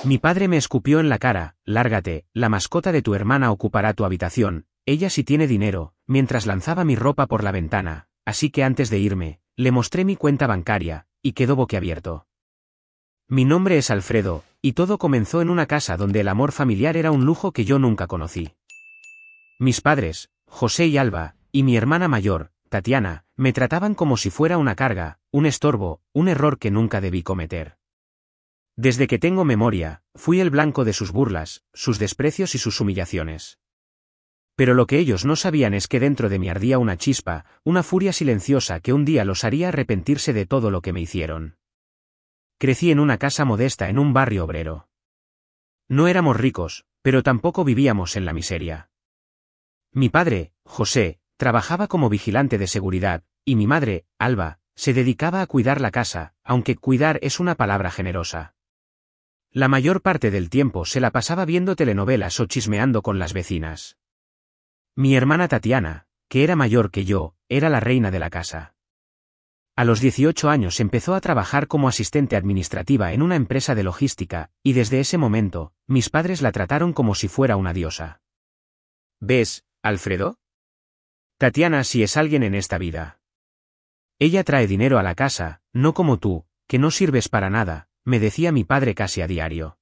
Mi padre me escupió en la cara: lárgate, la mascota de tu hermana ocupará tu habitación, ella sí tiene dinero, mientras lanzaba mi ropa por la ventana, así que antes de irme, le mostré mi cuenta bancaria, y quedó boquiabierto. Mi nombre es Alfredo, y todo comenzó en una casa donde el amor familiar era un lujo que yo nunca conocí. Mis padres, José y Alba, y mi hermana mayor, Tatiana, me trataban como si fuera una carga, un estorbo, un error que nunca debí cometer. Desde que tengo memoria, fui el blanco de sus burlas, sus desprecios y sus humillaciones. Pero lo que ellos no sabían es que dentro de mí ardía una chispa, una furia silenciosa que un día los haría arrepentirse de todo lo que me hicieron. Crecí en una casa modesta en un barrio obrero. No éramos ricos, pero tampoco vivíamos en la miseria. Mi padre, José, trabajaba como vigilante de seguridad, y mi madre, Alba, se dedicaba a cuidar la casa, aunque cuidar es una palabra generosa. La mayor parte del tiempo se la pasaba viendo telenovelas o chismeando con las vecinas. Mi hermana Tatiana, que era mayor que yo, era la reina de la casa. A los 18 años empezó a trabajar como asistente administrativa en una empresa de logística, y desde ese momento, mis padres la trataron como si fuera una diosa. ¿Ves, Alfredo? Tatiana sí es alguien en esta vida. Ella trae dinero a la casa, no como tú, que no sirves para nada, me decía mi padre casi a diario.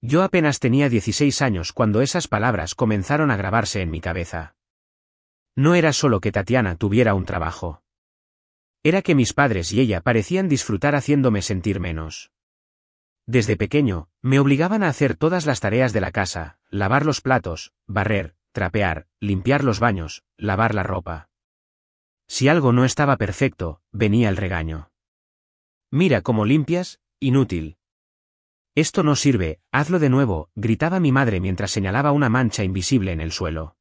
Yo apenas tenía 16 años cuando esas palabras comenzaron a grabarse en mi cabeza. No era solo que Tatiana tuviera un trabajo. Era que mis padres y ella parecían disfrutar haciéndome sentir menos. Desde pequeño, me obligaban a hacer todas las tareas de la casa: lavar los platos, barrer, trapear, limpiar los baños, lavar la ropa. Si algo no estaba perfecto, venía el regaño. Mira cómo limpias, inútil. Esto no sirve, hazlo de nuevo, gritaba mi madre mientras señalaba una mancha invisible en el suelo.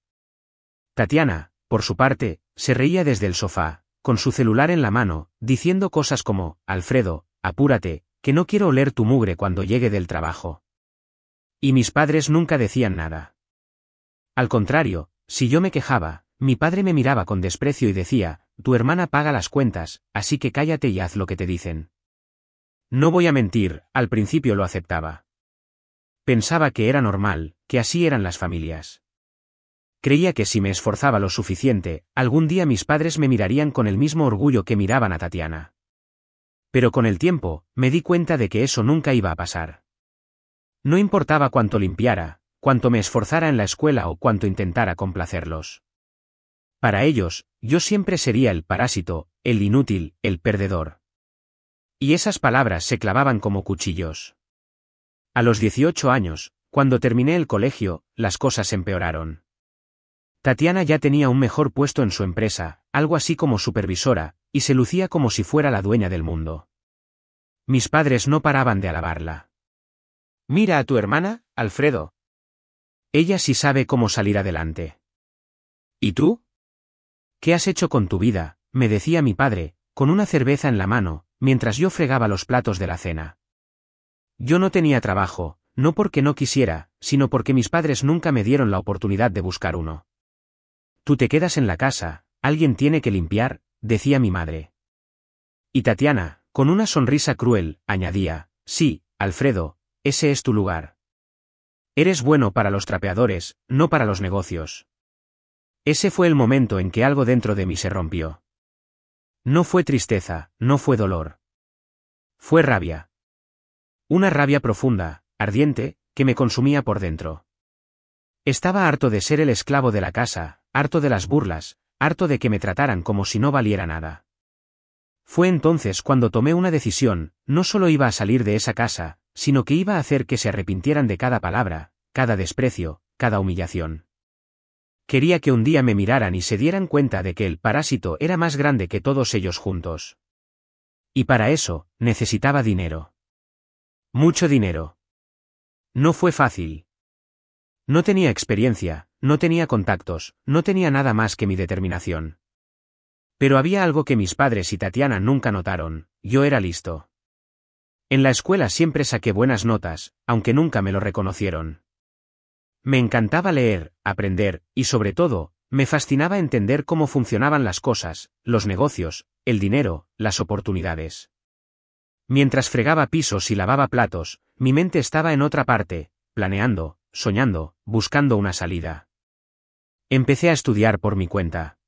Tatiana, por su parte, se reía desde el sofá, con su celular en la mano, diciendo cosas como: Alfredo, apúrate, que no quiero oler tu mugre cuando llegue del trabajo. Y mis padres nunca decían nada. Al contrario, si yo me quejaba, mi padre me miraba con desprecio y decía: tu hermana paga las cuentas, así que cállate y haz lo que te dicen. No voy a mentir, al principio lo aceptaba. Pensaba que era normal, que así eran las familias. Creía que si me esforzaba lo suficiente, algún día mis padres me mirarían con el mismo orgullo que miraban a Tatiana. Pero con el tiempo, me di cuenta de que eso nunca iba a pasar. No importaba cuánto limpiara, cuánto me esforzara en la escuela o cuánto intentara complacerlos. Para ellos, yo siempre sería el parásito, el inútil, el perdedor. Y esas palabras se clavaban como cuchillos. A los 18 años, cuando terminé el colegio, las cosas empeoraron. Tatiana ya tenía un mejor puesto en su empresa, algo así como supervisora, y se lucía como si fuera la dueña del mundo. Mis padres no paraban de alabarla. Mira a tu hermana, Alfredo. Ella sí sabe cómo salir adelante. ¿Y tú? ¿Qué has hecho con tu vida?, me decía mi padre, con una cerveza en la mano, mientras yo fregaba los platos de la cena. Yo no tenía trabajo, no porque no quisiera, sino porque mis padres nunca me dieron la oportunidad de buscar uno. Tú te quedas en la casa, alguien tiene que limpiar, decía mi madre. Y Tatiana, con una sonrisa cruel, añadía: sí, Alfredo, ese es tu lugar. Eres bueno para los trapeadores, no para los negocios. Ese fue el momento en que algo dentro de mí se rompió. No fue tristeza, no fue dolor. Fue rabia. Una rabia profunda, ardiente, que me consumía por dentro. Estaba harto de ser el esclavo de la casa, harto de las burlas, harto de que me trataran como si no valiera nada. Fue entonces cuando tomé una decisión: no solo iba a salir de esa casa, sino que iba a hacer que se arrepintieran de cada palabra, cada desprecio, cada humillación. Quería que un día me miraran y se dieran cuenta de que el parásito era más grande que todos ellos juntos. Y para eso, necesitaba dinero. Mucho dinero. No fue fácil. No tenía experiencia, no tenía contactos, no tenía nada más que mi determinación. Pero había algo que mis padres y Tatiana nunca notaron: yo era listo. En la escuela siempre saqué buenas notas, aunque nunca me lo reconocieron. Me encantaba leer, aprender, y sobre todo, me fascinaba entender cómo funcionaban las cosas, los negocios, el dinero, las oportunidades. Mientras fregaba pisos y lavaba platos, mi mente estaba en otra parte, planeando, soñando, buscando una salida. Empecé a estudiar por mi cuenta.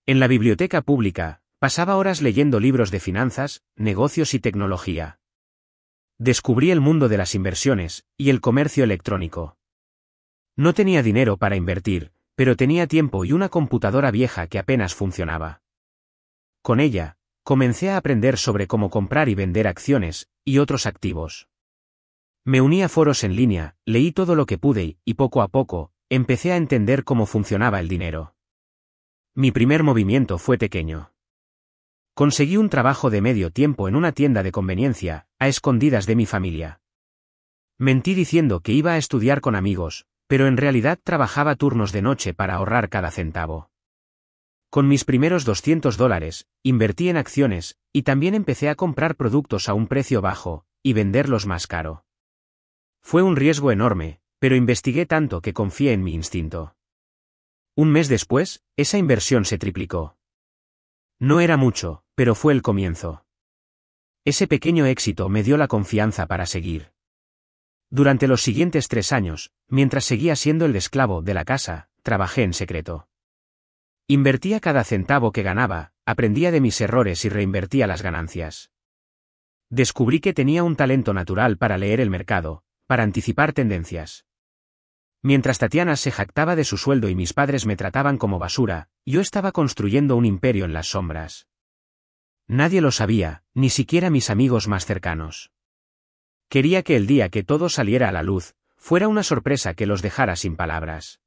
En la biblioteca pública, pasaba horas leyendo libros de finanzas, negocios y tecnología. Descubrí el mundo de las inversiones y el comercio electrónico. No tenía dinero para invertir, pero tenía tiempo y una computadora vieja que apenas funcionaba. Con ella, comencé a aprender sobre cómo comprar y vender acciones y otros activos. Me uní a foros en línea, leí todo lo que pude y poco a poco, empecé a entender cómo funcionaba el dinero. Mi primer movimiento fue pequeño. Conseguí un trabajo de medio tiempo en una tienda de conveniencia, a escondidas de mi familia. Mentí diciendo que iba a estudiar con amigos, pero en realidad trabajaba turnos de noche para ahorrar cada centavo. Con mis primeros $200, invertí en acciones, y también empecé a comprar productos a un precio bajo, y venderlos más caro. Fue un riesgo enorme, pero investigué tanto que confié en mi instinto. Un mes después, esa inversión se triplicó. No era mucho, pero fue el comienzo. Ese pequeño éxito me dio la confianza para seguir. Durante los siguientes 3 años, mientras seguía siendo el esclavo de la casa, trabajé en secreto. Invertía cada centavo que ganaba, aprendía de mis errores y reinvertía las ganancias. Descubrí que tenía un talento natural para leer el mercado, para anticipar tendencias. Mientras Tatiana se jactaba de su sueldo y mis padres me trataban como basura, yo estaba construyendo un imperio en las sombras. Nadie lo sabía, ni siquiera mis amigos más cercanos. Quería que el día que todo saliera a la luz, fuera una sorpresa que los dejara sin palabras.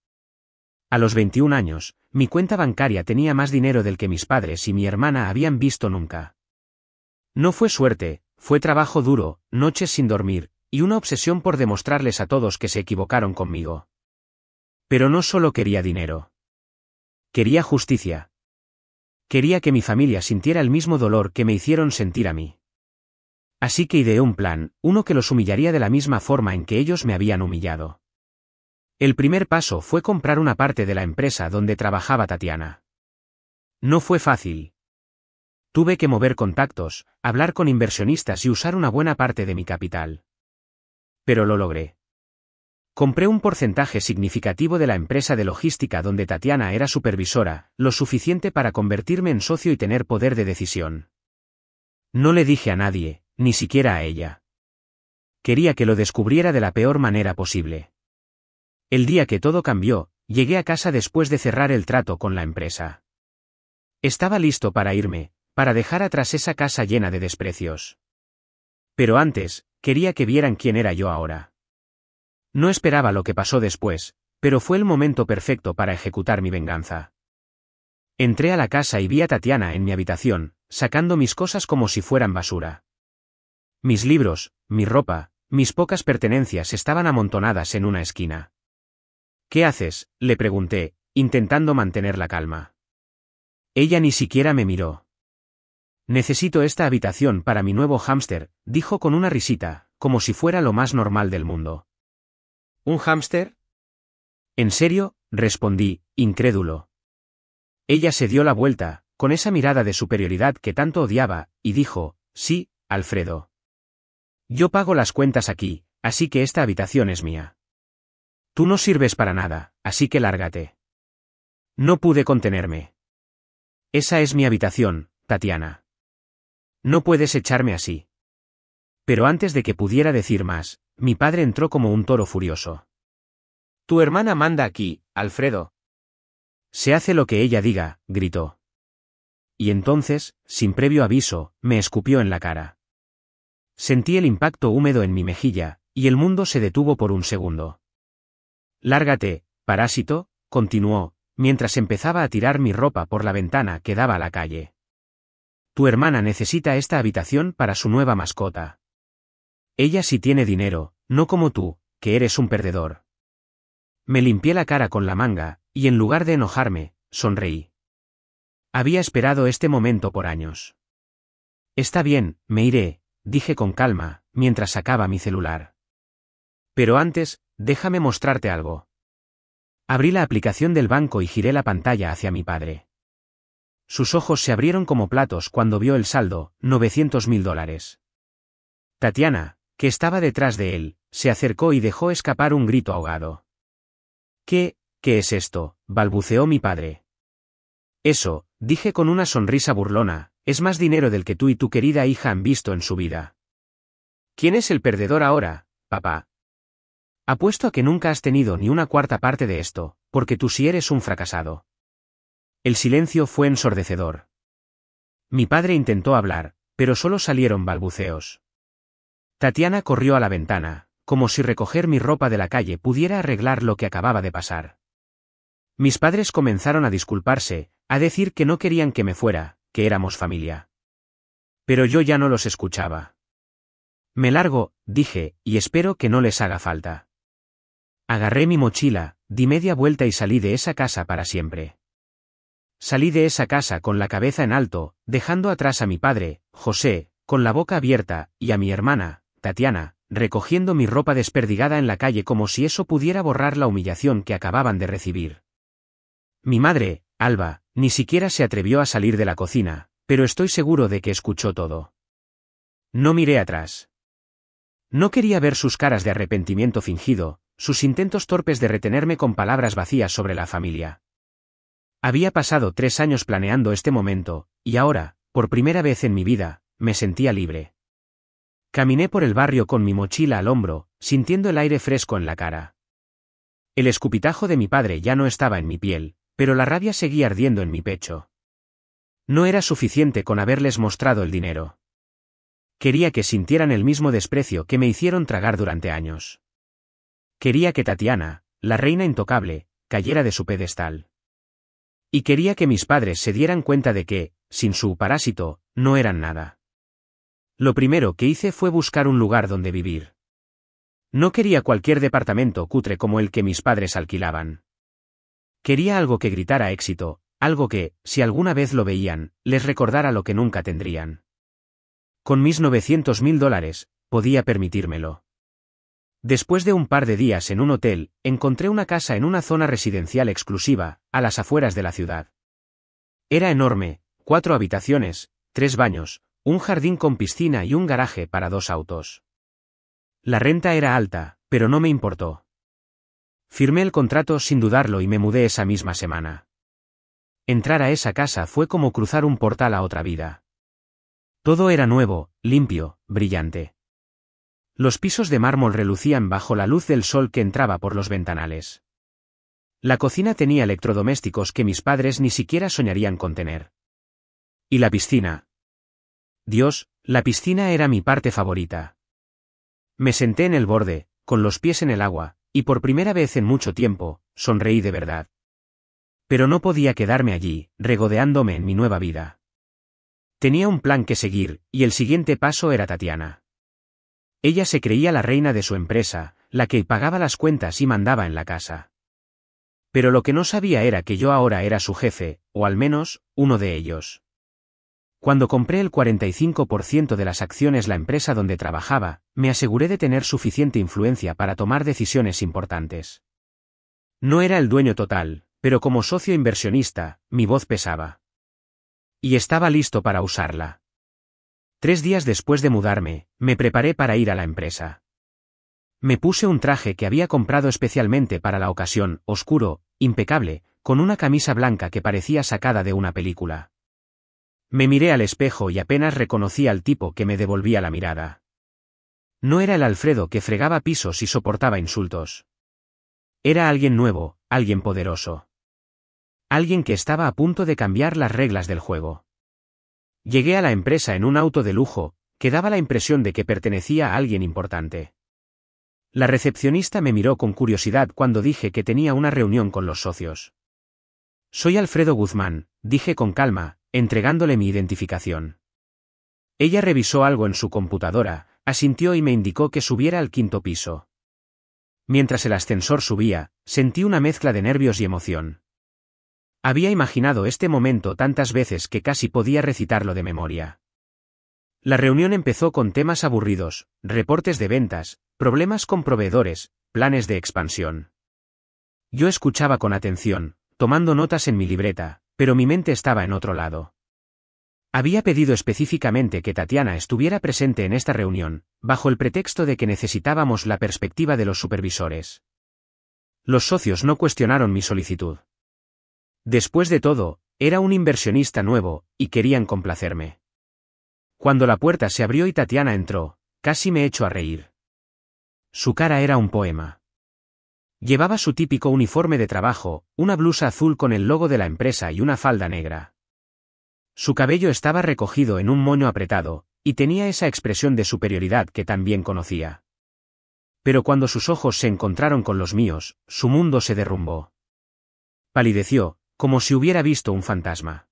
A los 21 años, mi cuenta bancaria tenía más dinero del que mis padres y mi hermana habían visto nunca. No fue suerte, fue trabajo duro, noches sin dormir, y una obsesión por demostrarles a todos que se equivocaron conmigo. Pero no solo quería dinero. Quería justicia. Quería que mi familia sintiera el mismo dolor que me hicieron sentir a mí. Así que ideé un plan, uno que los humillaría de la misma forma en que ellos me habían humillado. El primer paso fue comprar una parte de la empresa donde trabajaba Tatiana. No fue fácil. Tuve que mover contactos, hablar con inversionistas y usar una buena parte de mi capital. Pero lo logré. Compré un porcentaje significativo de la empresa de logística donde Tatiana era supervisora, lo suficiente para convertirme en socio y tener poder de decisión. No le dije a nadie, ni siquiera a ella. Quería que lo descubriera de la peor manera posible. El día que todo cambió, llegué a casa después de cerrar el trato con la empresa. Estaba listo para irme, para dejar atrás esa casa llena de desprecios. Pero antes, quería que vieran quién era yo ahora. No esperaba lo que pasó después, pero fue el momento perfecto para ejecutar mi venganza. Entré a la casa y vi a Tatiana en mi habitación, sacando mis cosas como si fueran basura. Mis libros, mi ropa, mis pocas pertenencias estaban amontonadas en una esquina. ¿Qué haces?, le pregunté, intentando mantener la calma. Ella ni siquiera me miró. Necesito esta habitación para mi nuevo hámster, dijo con una risita, como si fuera lo más normal del mundo. ¿Un hámster? ¿En serio?, respondí, incrédulo. Ella se dio la vuelta, con esa mirada de superioridad que tanto odiaba, y dijo, sí, Alfredo. Yo pago las cuentas aquí, así que esta habitación es mía. Tú no sirves para nada, así que lárgate. No pude contenerme. Esa es mi habitación, Tatiana. No puedes echarme así. Pero antes de que pudiera decir más, mi padre entró como un toro furioso. Tu hermana manda aquí, Alfredo. Se hace lo que ella diga, gritó. Y entonces, sin previo aviso, me escupió en la cara. Sentí el impacto húmedo en mi mejilla, y el mundo se detuvo por un segundo. Lárgate, parásito, continuó, mientras empezaba a tirar mi ropa por la ventana que daba a la calle. Tu hermana necesita esta habitación para su nueva mascota. Ella sí tiene dinero, no como tú, que eres un perdedor. Me limpié la cara con la manga, y en lugar de enojarme, sonreí. Había esperado este momento por años. Está bien, me iré, dije con calma, mientras sacaba mi celular. Pero antes, déjame mostrarte algo. Abrí la aplicación del banco y giré la pantalla hacia mi padre. Sus ojos se abrieron como platos cuando vio el saldo, $900.000. Tatiana, que estaba detrás de él, se acercó y dejó escapar un grito ahogado. ¿Qué es esto?, balbuceó mi padre. Eso, dije con una sonrisa burlona, es más dinero del que tú y tu querida hija han visto en su vida. ¿Quién es el perdedor ahora, papá? Apuesto a que nunca has tenido ni una cuarta parte de esto, porque tú sí eres un fracasado. El silencio fue ensordecedor. Mi padre intentó hablar, pero solo salieron balbuceos. Tatiana corrió a la ventana, como si recoger mi ropa de la calle pudiera arreglar lo que acababa de pasar. Mis padres comenzaron a disculparse, a decir que no querían que me fuera, que éramos familia. Pero yo ya no los escuchaba. Me largo, dije, y espero que no les haga falta. Agarré mi mochila, di media vuelta y salí de esa casa para siempre. Salí de esa casa con la cabeza en alto, dejando atrás a mi padre, José, con la boca abierta, y a mi hermana, Tatiana, recogiendo mi ropa desperdigada en la calle como si eso pudiera borrar la humillación que acababan de recibir. Mi madre, Alba, ni siquiera se atrevió a salir de la cocina, pero estoy seguro de que escuchó todo. No miré atrás. No quería ver sus caras de arrepentimiento fingido, sus intentos torpes de retenerme con palabras vacías sobre la familia. Había pasado 3 años planeando este momento, y ahora, por primera vez en mi vida, me sentía libre. Caminé por el barrio con mi mochila al hombro, sintiendo el aire fresco en la cara. El escupitajo de mi padre ya no estaba en mi piel, pero la rabia seguía ardiendo en mi pecho. No era suficiente con haberles mostrado el dinero. Quería que sintieran el mismo desprecio que me hicieron tragar durante años. Quería que Tatiana, la reina intocable, cayera de su pedestal. Y quería que mis padres se dieran cuenta de que, sin su parásito, no eran nada. Lo primero que hice fue buscar un lugar donde vivir. No quería cualquier departamento cutre como el que mis padres alquilaban. Quería algo que gritara éxito, algo que, si alguna vez lo veían, les recordara lo que nunca tendrían. Con mis $900.000, podía permitírmelo. Después de un par de días en un hotel, encontré una casa en una zona residencial exclusiva, a las afueras de la ciudad. Era enorme, 4 habitaciones, 3 baños, un jardín con piscina y un garaje para 2 autos. La renta era alta, pero no me importó. Firmé el contrato sin dudarlo y me mudé esa misma semana. Entrar a esa casa fue como cruzar un portal a otra vida. Todo era nuevo, limpio, brillante. Los pisos de mármol relucían bajo la luz del sol que entraba por los ventanales. La cocina tenía electrodomésticos que mis padres ni siquiera soñarían con tener. ¿Y la piscina? Dios, la piscina era mi parte favorita. Me senté en el borde, con los pies en el agua, y por primera vez en mucho tiempo, sonreí de verdad. Pero no podía quedarme allí, regodeándome en mi nueva vida. Tenía un plan que seguir, y el siguiente paso era Tatiana. Ella se creía la reina de su empresa, la que pagaba las cuentas y mandaba en la casa. Pero lo que no sabía era que yo ahora era su jefe, o al menos, uno de ellos. Cuando compré el 45% de las acciones la empresa donde trabajaba, me aseguré de tener suficiente influencia para tomar decisiones importantes. No era el dueño total, pero como socio inversionista, mi voz pesaba. Y estaba listo para usarla. 3 días después de mudarme, me preparé para ir a la empresa. Me puse un traje que había comprado especialmente para la ocasión, oscuro, impecable, con una camisa blanca que parecía sacada de una película. Me miré al espejo y apenas reconocí al tipo que me devolvía la mirada. No era el Alfredo que fregaba pisos y soportaba insultos. Era alguien nuevo, alguien poderoso. Alguien que estaba a punto de cambiar las reglas del juego. Llegué a la empresa en un auto de lujo, que daba la impresión de que pertenecía a alguien importante. La recepcionista me miró con curiosidad cuando dije que tenía una reunión con los socios. Soy Alfredo Guzmán, dije con calma, entregándole mi identificación. Ella revisó algo en su computadora, asintió y me indicó que subiera al 5.º piso. Mientras el ascensor subía, sentí una mezcla de nervios y emoción. Había imaginado este momento tantas veces que casi podía recitarlo de memoria. La reunión empezó con temas aburridos, reportes de ventas, problemas con proveedores, planes de expansión. Yo escuchaba con atención, tomando notas en mi libreta, pero mi mente estaba en otro lado. Había pedido específicamente que Tatiana estuviera presente en esta reunión, bajo el pretexto de que necesitábamos la perspectiva de los supervisores. Los socios no cuestionaron mi solicitud. Después de todo, era un inversionista nuevo, y querían complacerme. Cuando la puerta se abrió y Tatiana entró, casi me echó a reír. Su cara era un poema. Llevaba su típico uniforme de trabajo, una blusa azul con el logo de la empresa y una falda negra. Su cabello estaba recogido en un moño apretado, y tenía esa expresión de superioridad que tan bien conocía. Pero cuando sus ojos se encontraron con los míos, su mundo se derrumbó. Palideció, como si hubiera visto un fantasma.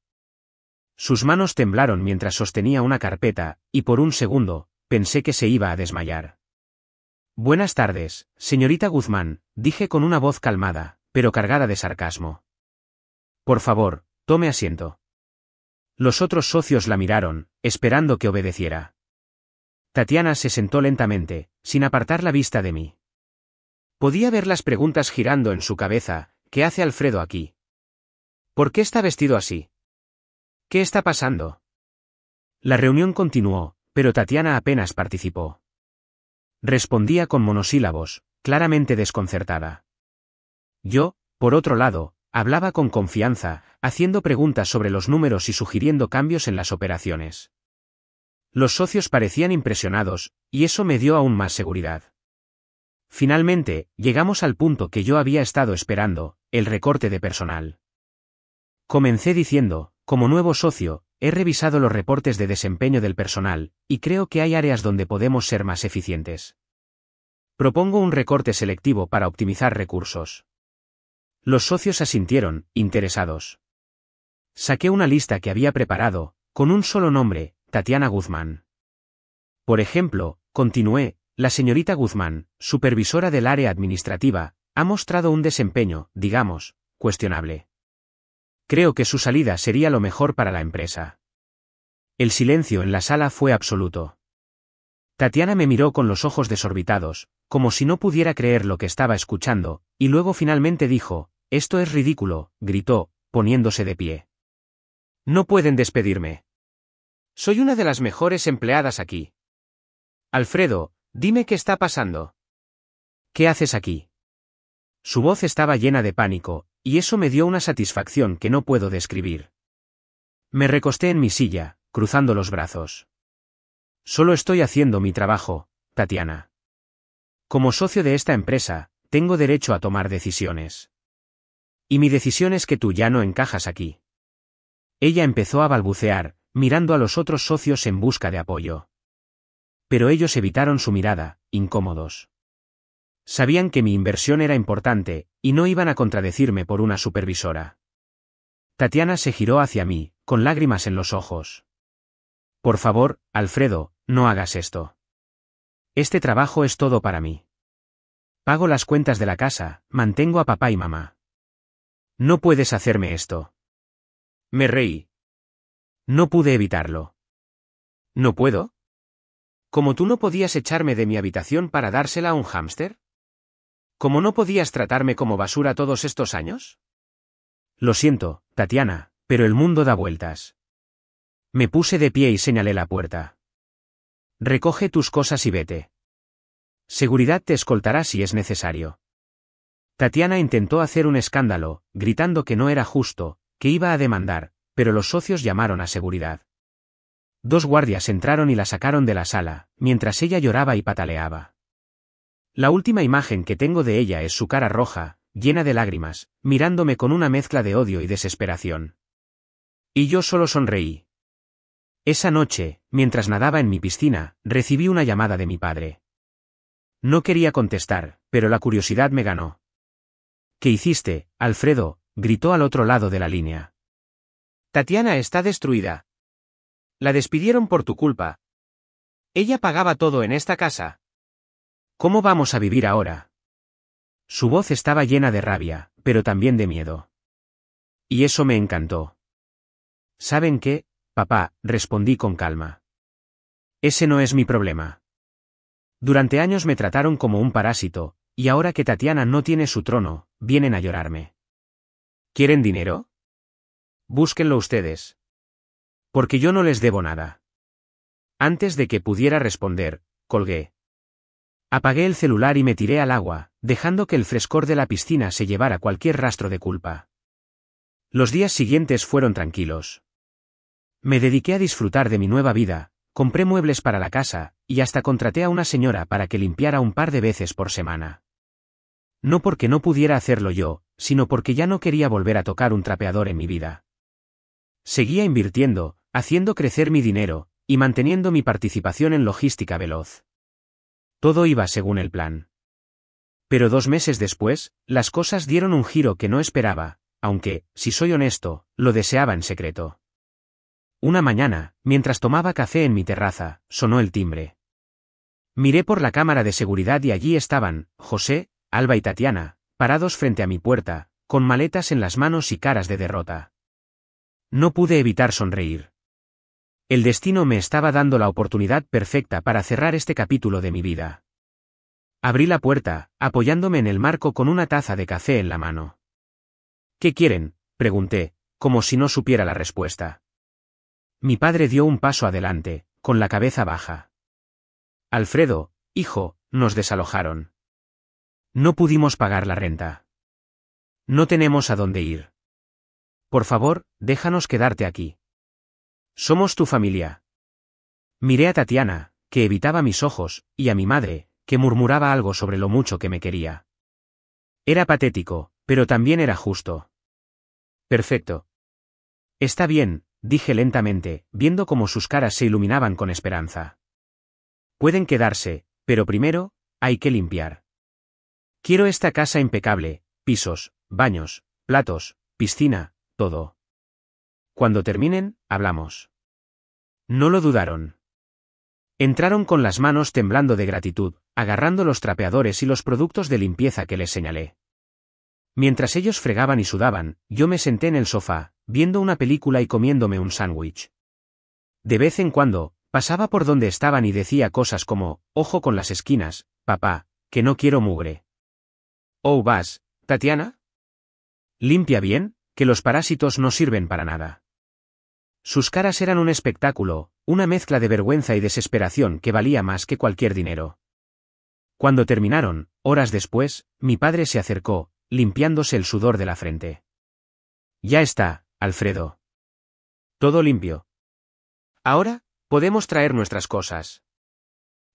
Sus manos temblaron mientras sostenía una carpeta, y por un segundo, pensé que se iba a desmayar. Buenas tardes, señorita Guzmán, dije con una voz calmada, pero cargada de sarcasmo. Por favor, tome asiento. Los otros socios la miraron, esperando que obedeciera. Tatiana se sentó lentamente, sin apartar la vista de mí. Podía ver las preguntas girando en su cabeza. ¿Qué hace Alfredo aquí? ¿Por qué está vestido así? ¿Qué está pasando? La reunión continuó, pero Tatiana apenas participó. Respondía con monosílabos, claramente desconcertada. Yo, por otro lado, hablaba con confianza, haciendo preguntas sobre los números y sugiriendo cambios en las operaciones. Los socios parecían impresionados, y eso me dio aún más seguridad. Finalmente, llegamos al punto que yo había estado esperando, el recorte de personal. Comencé diciendo, como nuevo socio, he revisado los reportes de desempeño del personal, y creo que hay áreas donde podemos ser más eficientes. Propongo un recorte selectivo para optimizar recursos. Los socios asintieron, interesados. Saqué una lista que había preparado, con un solo nombre, Tatiana Guzmán. Por ejemplo, continué, la señorita Guzmán, supervisora del área administrativa, ha mostrado un desempeño, digamos, cuestionable. Creo que su salida sería lo mejor para la empresa. El silencio en la sala fue absoluto. Tatiana me miró con los ojos desorbitados, como si no pudiera creer lo que estaba escuchando, y luego finalmente dijo, «Esto es ridículo», gritó, poniéndose de pie. «No pueden despedirme. Soy una de las mejores empleadas aquí. Alfredo, dime qué está pasando. ¿Qué haces aquí?» Su voz estaba llena de pánico, y eso me dio una satisfacción que no puedo describir. Me recosté en mi silla, cruzando los brazos. Solo estoy haciendo mi trabajo, Tatiana. Como socio de esta empresa, tengo derecho a tomar decisiones. Y mi decisión es que tú ya no encajas aquí. Ella empezó a balbucear, mirando a los otros socios en busca de apoyo. Pero ellos evitaron su mirada, incómodos. Sabían que mi inversión era importante, y no iban a contradecirme por una supervisora. Tatiana se giró hacia mí, con lágrimas en los ojos. Por favor, Alfredo, no hagas esto. Este trabajo es todo para mí. Pago las cuentas de la casa, mantengo a papá y mamá. No puedes hacerme esto. Me reí. No pude evitarlo. ¿No puedo? ¿Como tú no podías echarme de mi habitación para dársela a un hámster? ¿Cómo no podías tratarme como basura todos estos años? Lo siento, Tatiana, pero el mundo da vueltas. Me puse de pie y señalé la puerta. Recoge tus cosas y vete. Seguridad te escoltará si es necesario. Tatiana intentó hacer un escándalo, gritando que no era justo, que iba a demandar, pero los socios llamaron a seguridad. 2 guardias entraron y la sacaron de la sala, mientras ella lloraba y pataleaba. La última imagen que tengo de ella es su cara roja, llena de lágrimas, mirándome con una mezcla de odio y desesperación. Y yo solo sonreí. Esa noche, mientras nadaba en mi piscina, recibí una llamada de mi padre. No quería contestar, pero la curiosidad me ganó. ¿Qué hiciste, Alfredo?, gritó al otro lado de la línea. Tatiana está destruida. La despidieron por tu culpa. Ella pagaba todo en esta casa. ¿Cómo vamos a vivir ahora? Su voz estaba llena de rabia, pero también de miedo. Y eso me encantó. ¿Saben qué, papá?, respondí con calma. Ese no es mi problema. Durante años me trataron como un parásito, y ahora que Tatiana no tiene su trono, vienen a llorarme. ¿Quieren dinero? Búsquenlo ustedes. Porque yo no les debo nada. Antes de que pudiera responder, colgué. Apagué el celular y me tiré al agua, dejando que el frescor de la piscina se llevara cualquier rastro de culpa. Los días siguientes fueron tranquilos. Me dediqué a disfrutar de mi nueva vida, compré muebles para la casa, y hasta contraté a una señora para que limpiara un par de veces por semana. No porque no pudiera hacerlo yo, sino porque ya no quería volver a tocar un trapeador en mi vida. Seguía invirtiendo, haciendo crecer mi dinero, y manteniendo mi participación en logística veloz. Todo iba según el plan. Pero 2 meses después, las cosas dieron un giro que no esperaba, aunque, si soy honesto, lo deseaba en secreto. Una mañana, mientras tomaba café en mi terraza, sonó el timbre. Miré por la cámara de seguridad y allí estaban, José, Alba y Tatiana, parados frente a mi puerta, con maletas en las manos y caras de derrota. No pude evitar sonreír. El destino me estaba dando la oportunidad perfecta para cerrar este capítulo de mi vida. Abrí la puerta, apoyándome en el marco con una taza de café en la mano. ¿Qué quieren?, pregunté, como si no supiera la respuesta. Mi padre dio un paso adelante, con la cabeza baja. Alfredo, hijo, nos desalojaron. No pudimos pagar la renta. No tenemos a dónde ir. Por favor, déjanos quedarte aquí. Somos tu familia. Miré a Tatiana, que evitaba mis ojos, y a mi madre, que murmuraba algo sobre lo mucho que me quería. Era patético, pero también era justo. Perfecto. Está bien, dije lentamente, viendo cómo sus caras se iluminaban con esperanza. Pueden quedarse, pero primero, hay que limpiar. Quiero esta casa impecable, pisos, baños, platos, piscina, todo. Cuando terminen, hablamos. No lo dudaron. Entraron con las manos temblando de gratitud, agarrando los trapeadores y los productos de limpieza que les señalé. Mientras ellos fregaban y sudaban, yo me senté en el sofá, viendo una película y comiéndome un sándwich. De vez en cuando, pasaba por donde estaban y decía cosas como, ojo con las esquinas, papá, que no quiero mugre. Oh, vas, Tatiana. Limpia bien, que los parásitos no sirven para nada. Sus caras eran un espectáculo, una mezcla de vergüenza y desesperación que valía más que cualquier dinero. Cuando terminaron, horas después, mi padre se acercó, limpiándose el sudor de la frente. Ya está, Alfredo. Todo limpio. Ahora, podemos traer nuestras cosas.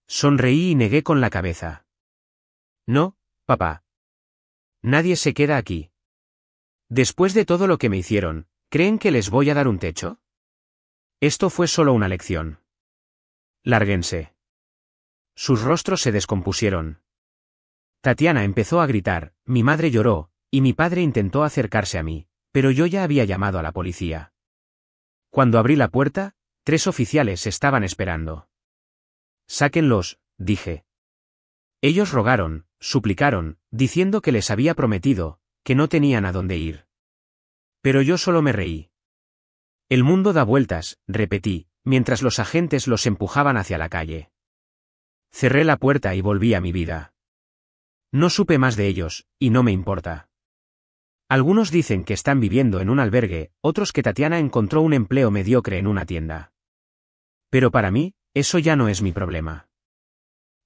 Sonreí y negué con la cabeza. No, papá. Nadie se queda aquí. Después de todo lo que me hicieron, ¿creen que les voy a dar un techo? Esto fue solo una lección. Lárguense. Sus rostros se descompusieron. Tatiana empezó a gritar, mi madre lloró, y mi padre intentó acercarse a mí, pero yo ya había llamado a la policía. Cuando abrí la puerta, 3 oficiales estaban esperando. Sáquenlos, dije. Ellos rogaron, suplicaron, diciendo que les había prometido, que no tenían a dónde ir. Pero yo solo me reí. El mundo da vueltas, repetí, mientras los agentes los empujaban hacia la calle. Cerré la puerta y volví a mi vida. No supe más de ellos, y no me importa. Algunos dicen que están viviendo en un albergue, otros que Tatiana encontró un empleo mediocre en una tienda. Pero para mí, eso ya no es mi problema.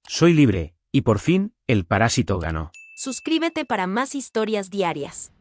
Soy libre, y por fin, el parásito ganó. Suscríbete para más historias diarias.